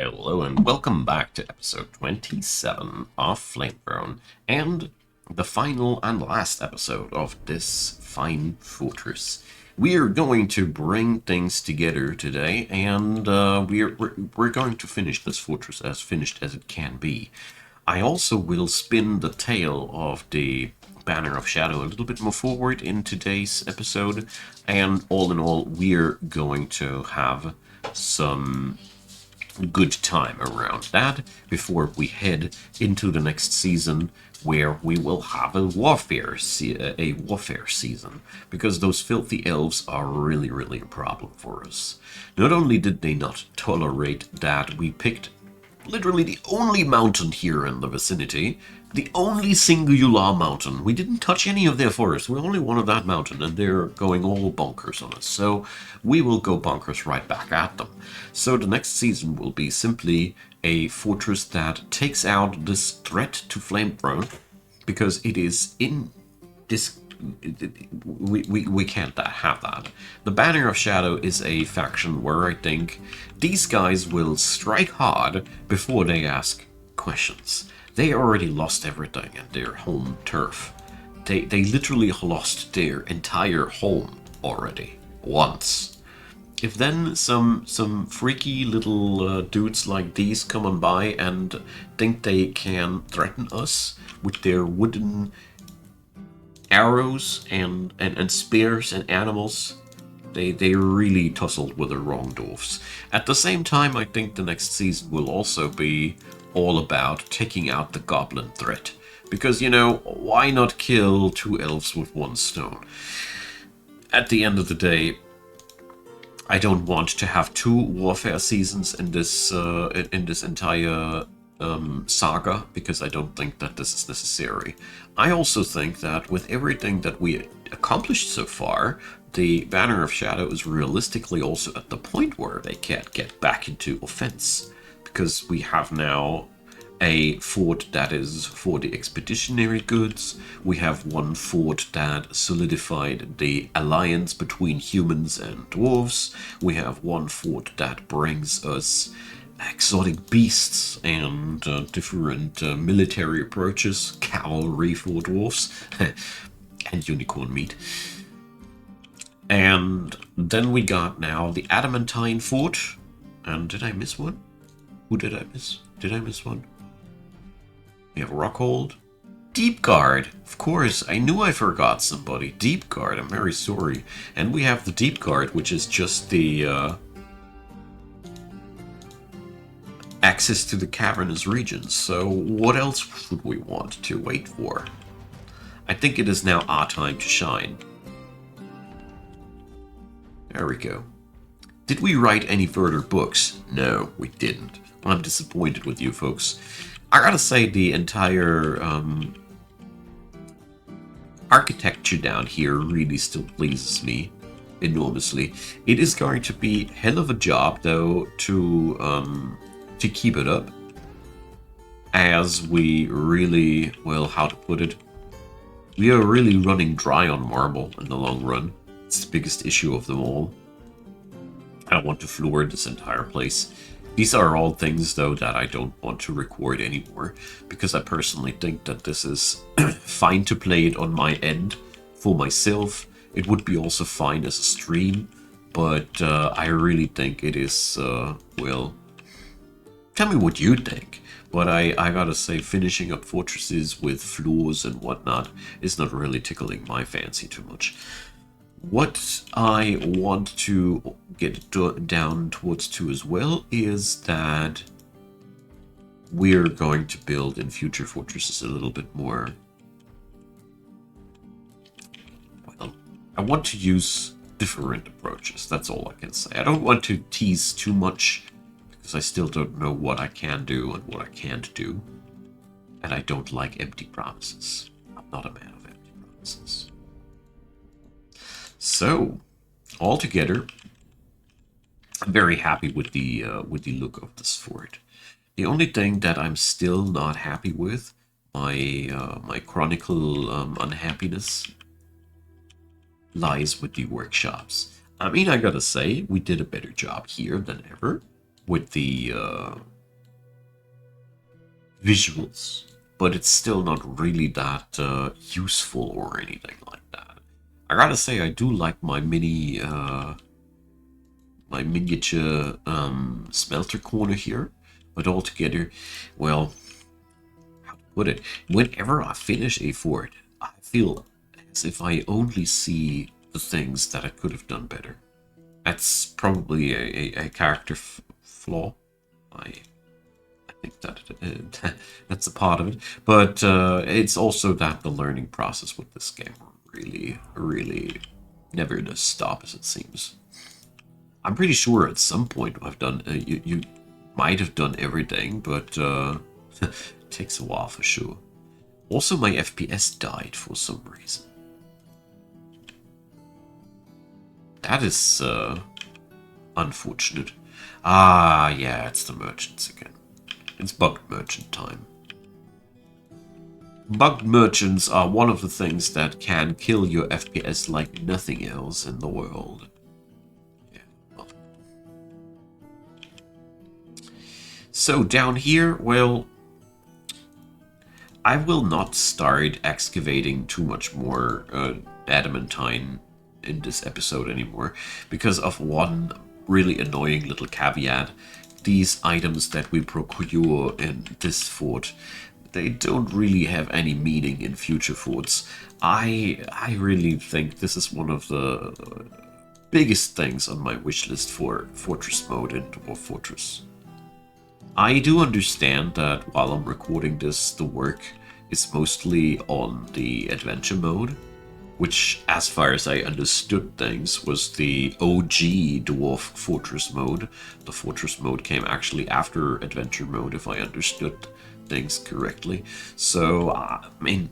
Hello and welcome back to episode 27 of FLAMETHRONE and the final and last episode of this fine fortress. We are going to bring things together today, and we're going to finish this fortress as finished as it can be. I also will spin the tail of the Banner of Shadow a little bit more forward in today's episode, and all in all, we're going to have some good time around that before we head into the next season, where we will have a warfare season, because those filthy elves are really a problem for us. Not only did they not tolerate that we picked literally the only mountain here in the vicinity, the only singular mountain. We didn't touch any of their forests. We only wanted that mountain, and they're going all bonkers on us. So we will go bonkers right back at them. So the next season will be simply a fortress that takes out this threat to FLAMETHRONE, because it is in this. We can't have that. The Banner of Shadow is a faction where I think these guys will strike hard before they ask questions. They already lost everything in their home turf. They literally lost their entire home already once. If then some freaky little dudes like these come on by and think they can threaten us with their wooden arrows and spears and animals, they really tussled with the wrong dwarfs. At the same time, I think the next season will also be all about taking out the goblin threat. Because, you know, why not kill two elves with one stone? At the end of the day, I don't want to have two warfare seasons in this entire saga, because I don't think that this is necessary. I also think that with everything that we accomplished so far, the Banner of Shadow is realistically also at the point where they can't get back into offense, because we have now a fort that is for the expeditionary goods. We have one fort that solidified the alliance between humans and dwarves. We have one fort that brings us exotic beasts and different military approaches, cavalry for dwarves, and unicorn meat. And then we got now the Adamantine Fort. And did I miss one? Who did I miss? Did I miss one? We have Rockhold. Deep Guard, of course. I knew I forgot somebody. Deep Guard, I'm very sorry. And we have the Deep Guard, which is just the access to the cavernous regions. So what else would we want to wait for? I think it is now our time to shine. There we go. Did we write any further books? No, we didn't. I'm disappointed with you folks. I gotta say, the entire architecture down here really still pleases me enormously. It is going to be hell of a job, though, to keep it up, as we really, well, how to put it, we are really running dry on marble in the long run. It's the biggest issue of them all. I want to floor this entire place. These are all things, though, that I don't want to record anymore, because I personally think that this is fine to play it on my end for myself. It would be also fine as a stream, but I really think it is, well, tell me what you think. But I gotta say, finishing up fortresses with floors and whatnot is not really tickling my fancy too much. What I want to get down towards too as well is that we're going to build in future fortresses a little bit more. Well, I want to use different approaches, that's all I can say. I don't want to tease too much, because I still don't know what I can do and what I can't do. And I don't like empty promises. I'm not a man of empty promises. So, altogether, I'm very happy with the look of this fort. The only thing that I'm still not happy with, my chronicle unhappiness, lies with the workshops. I mean, I gotta say, we did a better job here than ever. with the visuals, but it's still not really that useful or anything like that. I gotta say, I do like my my miniature smelter corner here, but altogether, well, how to put it, whenever I finish a fort, I feel as if I only see the things that I could have done better. That's probably a character flaw. I think that that's a part of it, but it's also that the learning process with this game really never does stop, as it seems. I'm pretty sure at some point I've done you might have done everything, but it takes a while for sure. Also, my FPS died for some reason. That is unfortunate. Ah, yeah, it's the merchants again. It's bugged merchant time. Bugged merchants are one of the things that can kill your FPS like nothing else in the world. Yeah, well. So down here, well, I will not start excavating too much more adamantine in this episode anymore, because of one really annoying little caveat. These items that we procure in this fort, they don't really have any meaning in future forts. I really think this is one of the biggest things on my wish list for Fortress mode in Dwarf Fortress. I do understand that while I'm recording this, the work is mostly on the adventure mode, which, as far as I understood things, was the OG Dwarf Fortress mode. The Fortress mode came actually after Adventure mode, if I understood things correctly. So, I mean,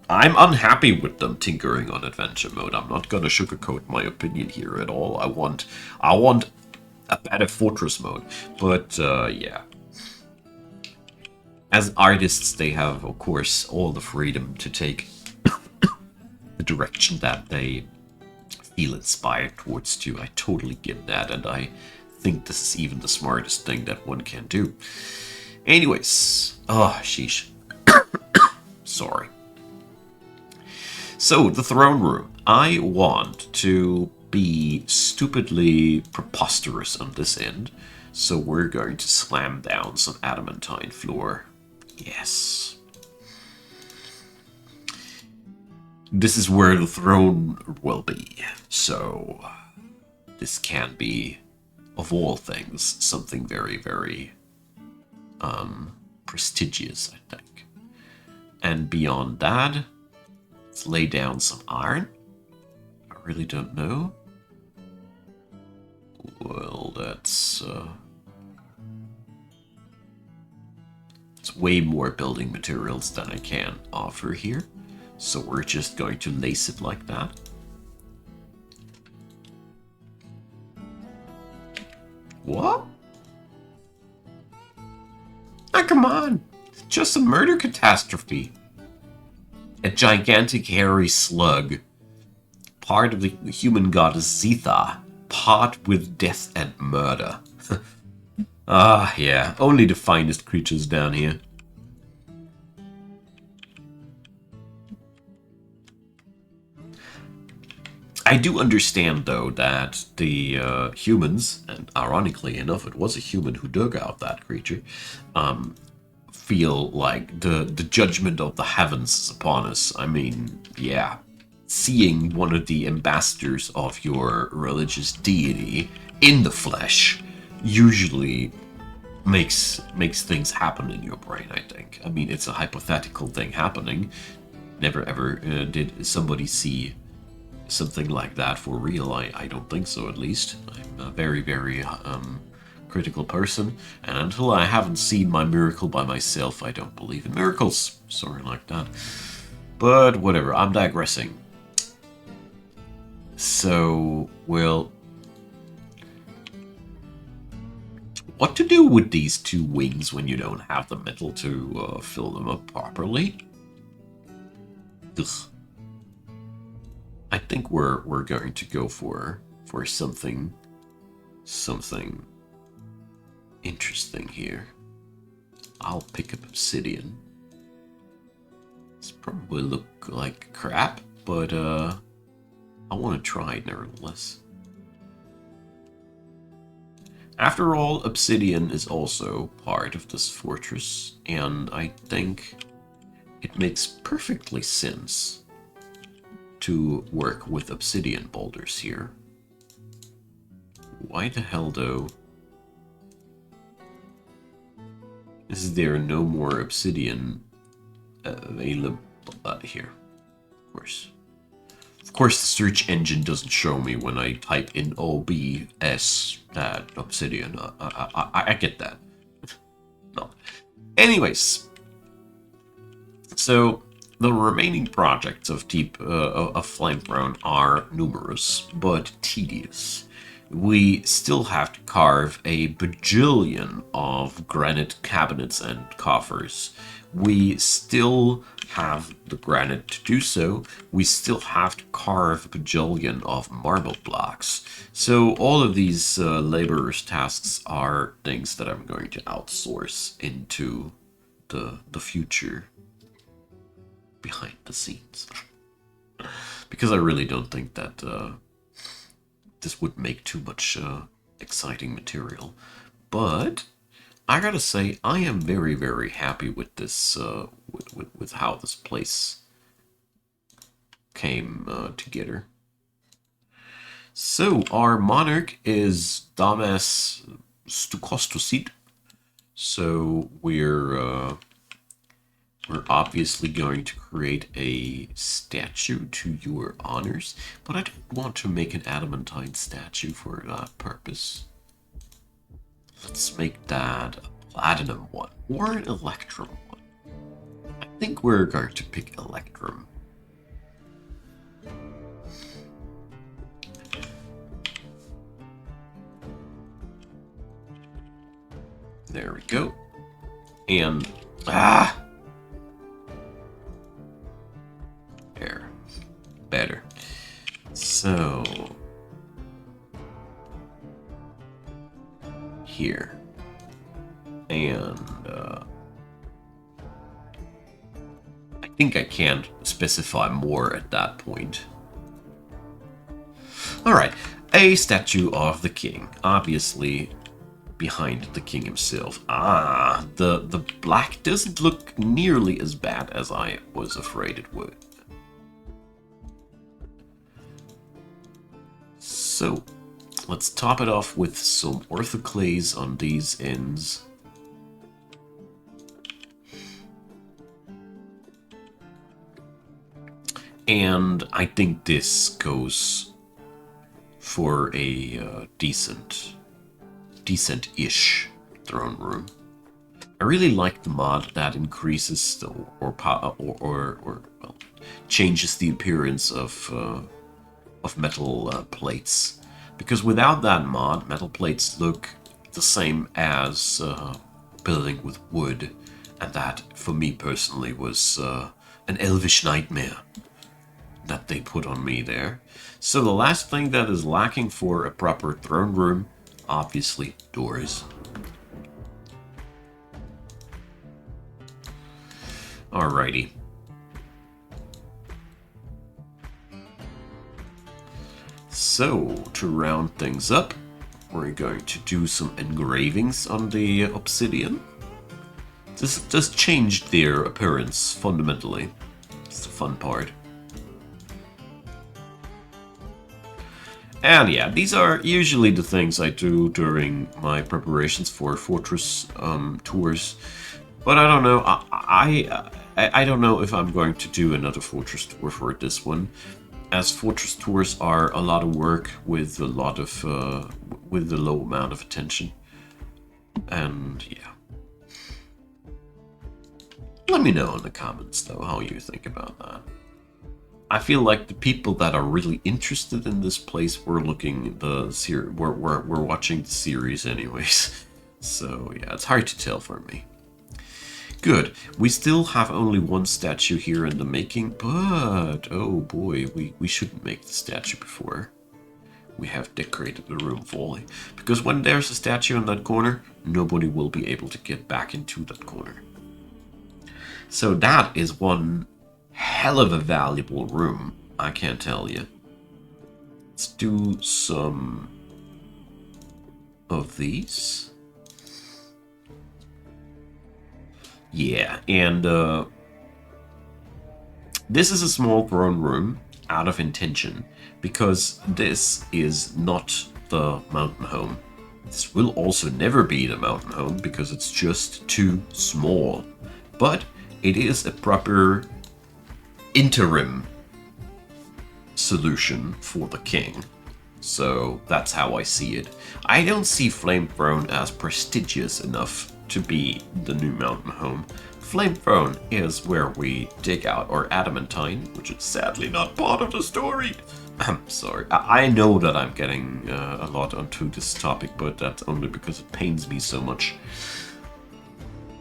I'm unhappy with them tinkering on Adventure mode. I'm not gonna sugarcoat my opinion here at all. I want a better Fortress mode. But, yeah. As artists, they have, of course, all the freedom to take the direction that they feel inspired towards too. I totally get that, and I think this is even the smartest thing that one can do. Anyways, oh, sheesh. Sorry. So, the throne room. I want to be stupidly preposterous on this end, so we're going to slam down some adamantine floor. Yes. This is where the throne will be, so this can be, of all things, something very prestigious, I think. And beyond that, let's lay down some iron. I really don't know. Well, that's it's way more building materials than I can offer here. So we're just going to lace it like that. What? Ah, come on. It's just a murder catastrophe. A gigantic hairy slug. Part of the human goddess Zitha. Part with death and murder. Ah, yeah. Only the finest creatures down here. I do understand, though, that the humans, and ironically enough, it was a human who dug out that creature, feel like the judgment of the heavens is upon us. I mean, yeah, seeing one of the ambassadors of your religious deity in the flesh usually makes things happen in your brain, I think. I mean, it's a hypothetical thing happening. Never ever did somebody see something like that for real. I don't think so, at least. I'm a very critical person, and until I haven't seen my miracle by myself, I don't believe in miracles. Sorry like that. But whatever, I'm digressing. So, well, what to do with these two wings when you don't have the metal to fill them up properly? Ugh. I think we're going to go for something interesting here. I'll pick up obsidian. This probably look like crap, but I want to try it nevertheless. After all, obsidian is also part of this fortress, and I think it makes perfectly sense to work with obsidian boulders here. Why the hell, though, is there no more obsidian available here? Of course. Of course, the search engine doesn't show me when I type in OBS obsidian. I get that. No. Anyways, so the remaining projects of FLAMETHRONE are numerous, but tedious. We still have to carve a bajillion of granite cabinets and coffers. We still have the granite to do so. We still have to carve a bajillion of marble blocks. So all of these laborers' tasks are things that I'm going to outsource into the future behind the scenes. Because I really don't think that this would make too much exciting material. But I gotta say, I am very, very happy with this, with how this place came together. So our monarch is Damas Stukostosid. So we're obviously going to create a statue to your honors, but I don't want to make an adamantine statue for that purpose. Let's make that a platinum one, or an electrum one. I think we're going to pick electrum. There we go. And, there. Better. So, here. And, I think I can't specify more at that point. Alright, a statue of the king. Obviously, behind the king himself. Ah, the black doesn't look nearly as bad as I was afraid it would. So, let's top it off with some orthoclase on these ends. And I think this goes for a decent-ish throne room. I really like the mod that increases the, or well, changes the appearance of metal plates, because without that mod, metal plates look the same as building with wood, and that, for me personally, was an elvish nightmare that they put on me there. So the last thing that is lacking for a proper throne room, obviously, doors. Alrighty. So, to round things up, we're going to do some engravings on the obsidian. This just changed their appearance fundamentally. It's the fun part. And yeah, these are usually the things I do during my preparations for fortress tours. But I don't know. I don't know if I'm going to do another fortress tour for this one, as fortress tours are a lot of work with a lot of with a low amount of attention. And yeah, let me know in the comments though how you think about that. I feel like the people that are really interested in this place were looking the series, we're watching the series anyways. So yeah, it's hard to tell for me. Good. We still have only one statue here in the making, but oh boy, we shouldn't make the statue before. we have decorated the room fully. Because when there's a statue in that corner, nobody will be able to get back into that corner. So that is one hell of a valuable room, I can't tell you. Let's do some of these. Yeah, and this is a small throne room out of intention, because this is not the mountain home. This will also never be the mountain home, because it's just too small. But it is a proper interim solution for the king. So that's how I see it. I don't see FLAMETHRONE as prestigious enough to be the new mountain home. FLAMETHRONE is where we dig out our adamantine, which is sadly not part of the story. I'm sorry. I know that I'm getting a lot onto this topic, but that's only because it pains me so much.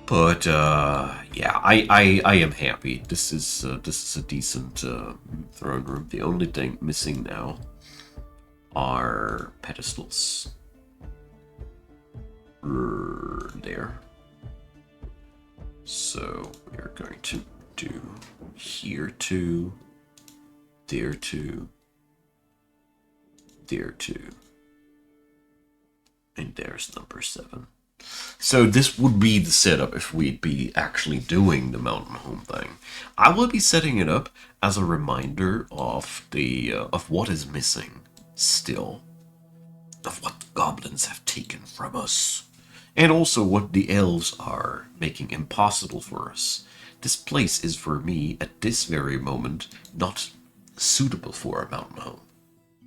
But yeah, I am happy. This is a decent throne room. The only thing missing now are pedestals. There. So we're going to do here two, there two, there two, and there's number 7. So this would be the setup if we'd be actually doing the mountain home thing. I will be setting it up as a reminder of the of what is missing still, of what the goblins have taken from us, and also what the elves are making impossible for us. This place is, for me, at this very moment, not suitable for a mountain home.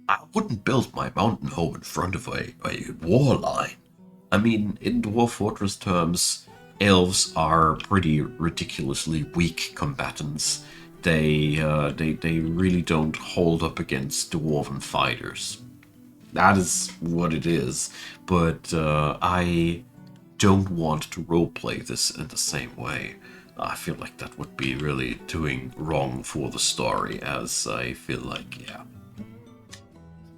I wouldn't build my mountain home in front of a war line. I mean, in Dwarf Fortress terms, elves are pretty ridiculously weak combatants. They really don't hold up against dwarven fighters. That is what it is. But I don't want to roleplay this in the same way. I feel like that would be really doing wrong for the story, as I feel like, yeah,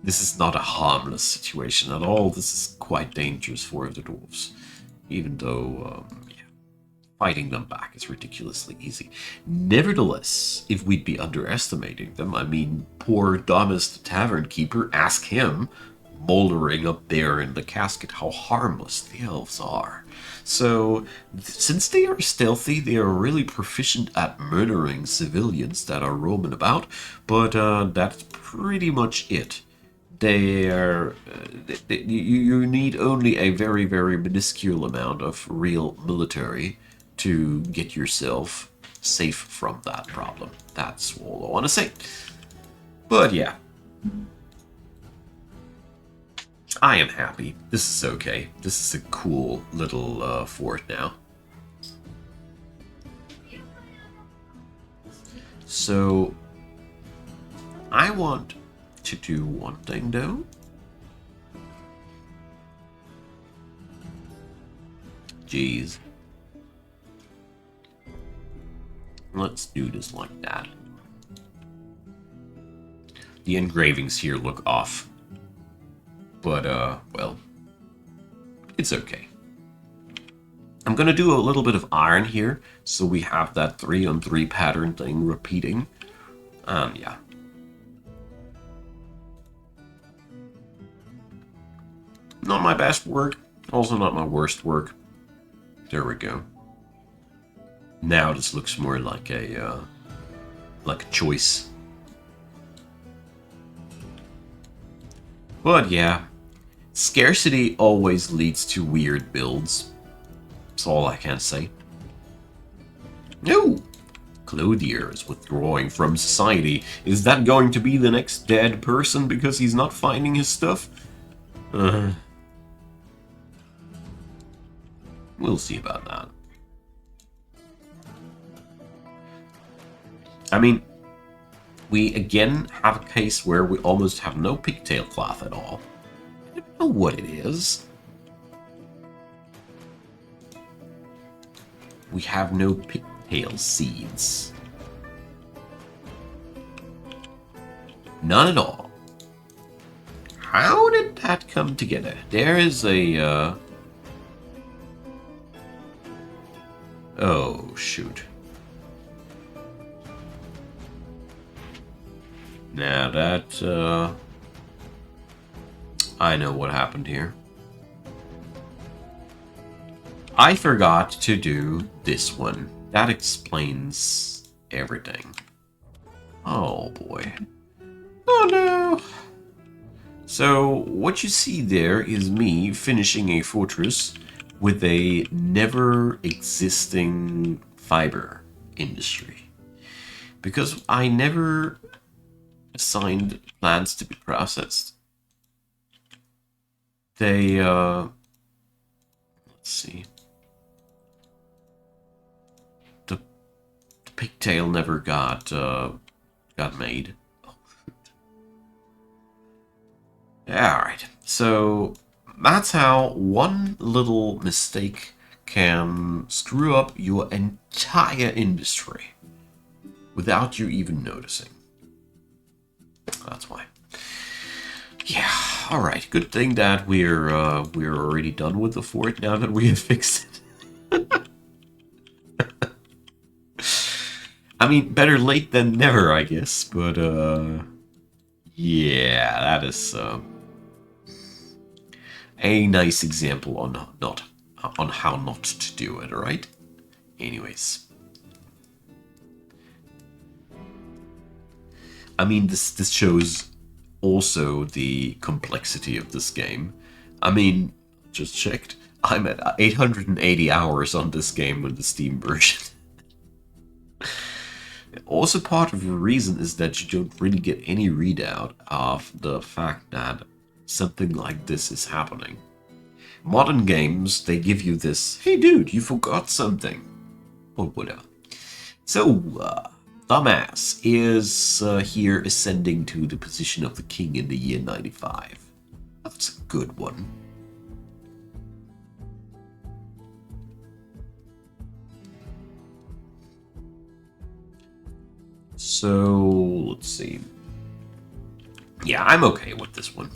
this is not a harmless situation at all. This is quite dangerous for the dwarves, even though yeah, fighting them back is ridiculously easy. Nevertheless, if we'd be underestimating them, I mean, poor Damas the tavern keeper, ask him, moldering up there in the casket, how harmless the elves are. So, since they are stealthy, they are really proficient at murdering civilians that are roaming about, but that's pretty much it. They are, you need only a very, very minuscule amount of real military to get yourself safe from that problem. That's all I want to say. But yeah, I am happy. This is okay. This is a cool little fort now. So, I want to do one thing though. Jeez. Let's do this like that. The engravings here look off. But, well, it's okay. I'm gonna do a little bit of iron here, so we have that 3-on-3 pattern thing repeating. Yeah. Not my best work, also not my worst work. There we go. Now this looks more like a choice. But yeah, scarcity always leads to weird builds. That's all I can say. No! Clothier is withdrawing from society. Is that going to be the next dead person because he's not finding his stuff? We'll see about that. I mean, we again have a case where we almost have no pigtail cloth at all. I don't know what it is. We have no pigtail seeds. None at all. how did that come together? There is a, oh, shoot. Now that, I know what happened here. I forgot to do this one. That explains everything. Oh boy. Oh no! So, what you see there is me finishing a fortress with a never-existing fiber industry. Because I never assigned plants to be processed. They, let's see. The pigtail never got made. Alright, so that's how one little mistake can screw up your entire industry without you even noticing. That's why. Yeah, alright, good thing that we're already done with the fort now that we have fixed it. I mean, better late than never, I guess, but yeah, that is a nice example on how not to do it, right? Anyways. I mean, this shows also the complexity of this game. I mean, just checked. I'm at 880 hours on this game with the Steam version. Also, part of the reason is that you don't really get any readout of the fact that something like this is happening. Modern games, they give you this, hey dude, you forgot something. Or whatever. So, Dumbass is here ascending to the position of the king in the year 95. That's a good one. So, let's see. Yeah, I'm okay with this one.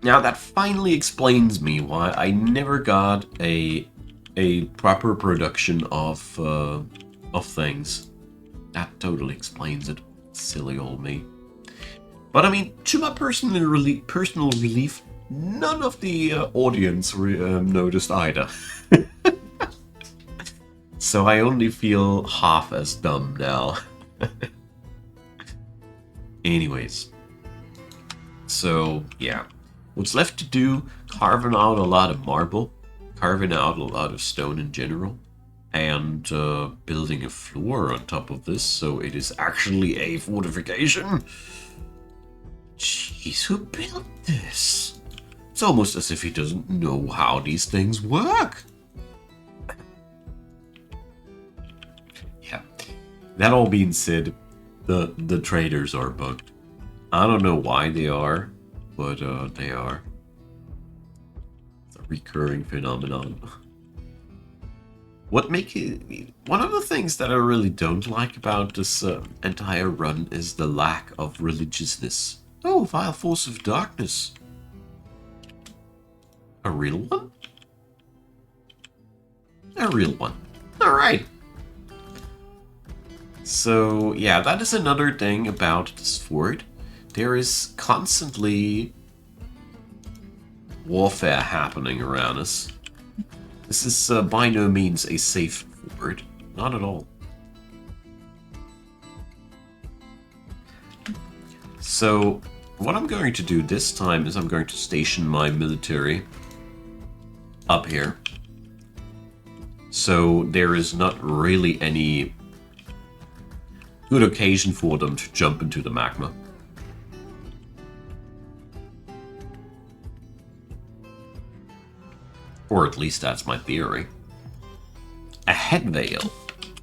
Now that finally explains me why I never got a proper production of things. That totally explains it. Silly old me. But I mean, to my personal relief, none of the audience noticed either. So I only feel half as dumb now. Anyways. So, yeah. What's left to do, carving out a lot of marble, carving out a lot of stone in general, and building a floor on top of this, so it is actually a fortification. Jeez, who built this? It's almost as if he doesn't know how these things work. Yeah. That all being said, the traders are bugged. I don't know why they are, but they are. It's a recurring phenomenon. One of the things that I really don't like about this entire run is the lack of religiousness. Oh, vile force of darkness. A real one? A real one. Alright. So, yeah, that is another thing about this fort. There is constantly warfare happening around us. This is by no means a safe fort. Not at all. So, what I'm going to do this time is I'm going to station my military up here. So there is not really any good occasion for them to jump into the magma. Or at least that's my theory. A head veil.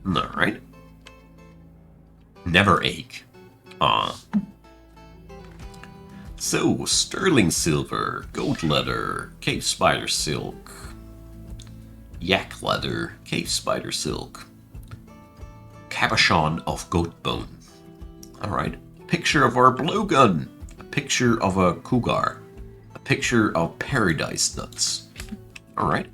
Alright. Never ache. So, sterling silver, goat leather, cave spider silk, yak leather, cave spider silk, cabochon of goat bone. Alright. Picture of our blowgun. A picture of a cougar. A picture of paradise nuts. Alright.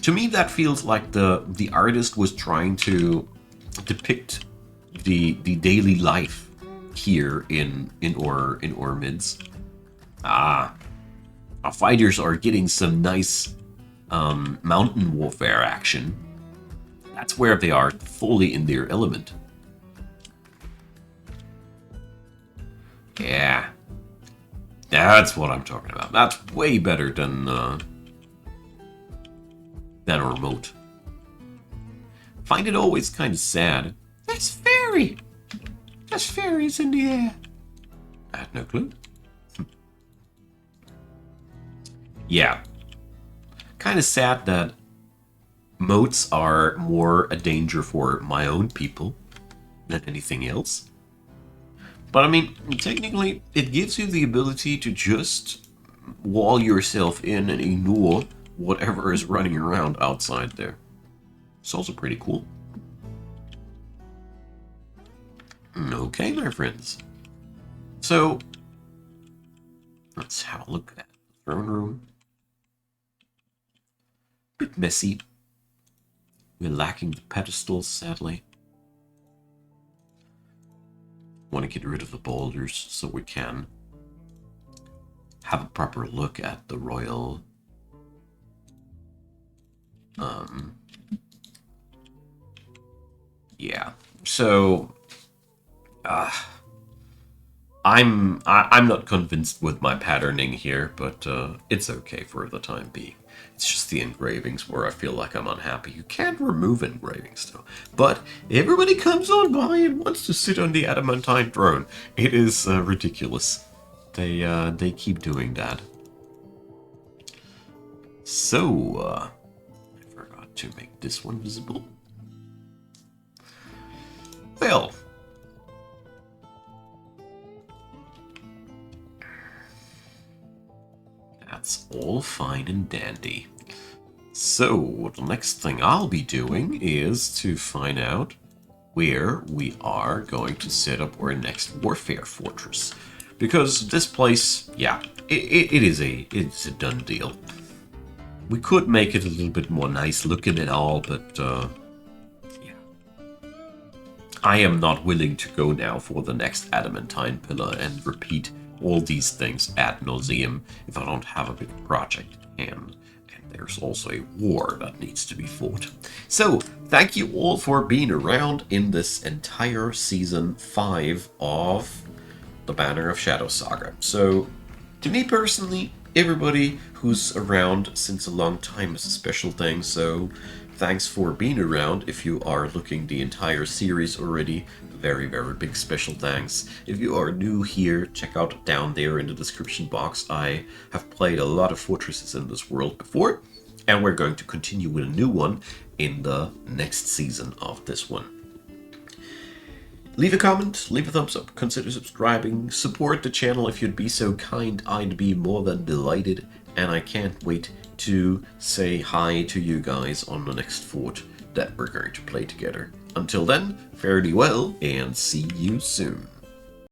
To me, that feels like the artist was trying to depict the daily life here in Ormids. Our fighters are getting some nice mountain warfare action. That's where they are fully in their element. Yeah. That's what I'm talking about. That's way better than a remote. Find it always kind of sad. There's fairy. There's fairies in the air. I had no clue. Yeah. Kind of sad that moats are more a danger for my own people than anything else. But I mean, technically, it gives you the ability to just wall yourself in and ignore whatever is running around outside there. It's also pretty cool. Okay, my friends. So, let's have a look at the throne room. Bit messy. We're lacking the pedestals, sadly. Want to get rid of the boulders so we can have a proper look at the royal yeah. So I'm not convinced with my patterning here, but it's okay for the time being. It's just the engravings where I feel like I'm unhappy. You can't remove engravings though. But everybody comes on by and wants to sit on the adamantine throne. It is ridiculous. They keep doing that. So I forgot to make this one visible. Well, that's all fine and dandy. So, the next thing I'll be doing is to find out where we are going to set up our next warfare fortress. Because this place, yeah, it's a done deal. We could make it a little bit more nice looking and all, but yeah. I am not willing to go now for the next adamantine pillar and repeat all these things ad nauseum if I don't have a big project at hand. And there's also a war that needs to be fought. So, thank you all for being around in this entire season 5 of the Banner of Shadow Saga. So, to me personally, everybody who's around since a long time is a special thing, so thanks for being around. If you are looking the entire series already, very, very big special thanks. If you are new here, check out down there in the description box. I have played a lot of fortresses in this world before, and we're going to continue with a new one in the next season of this one. Leave a comment, leave a thumbs up, consider subscribing, support the channel if you'd be so kind. I'd be more than delighted, and I can't wait to say hi to you guys on the next fort that we're going to play together. Until then, fare thee well, and see you soon.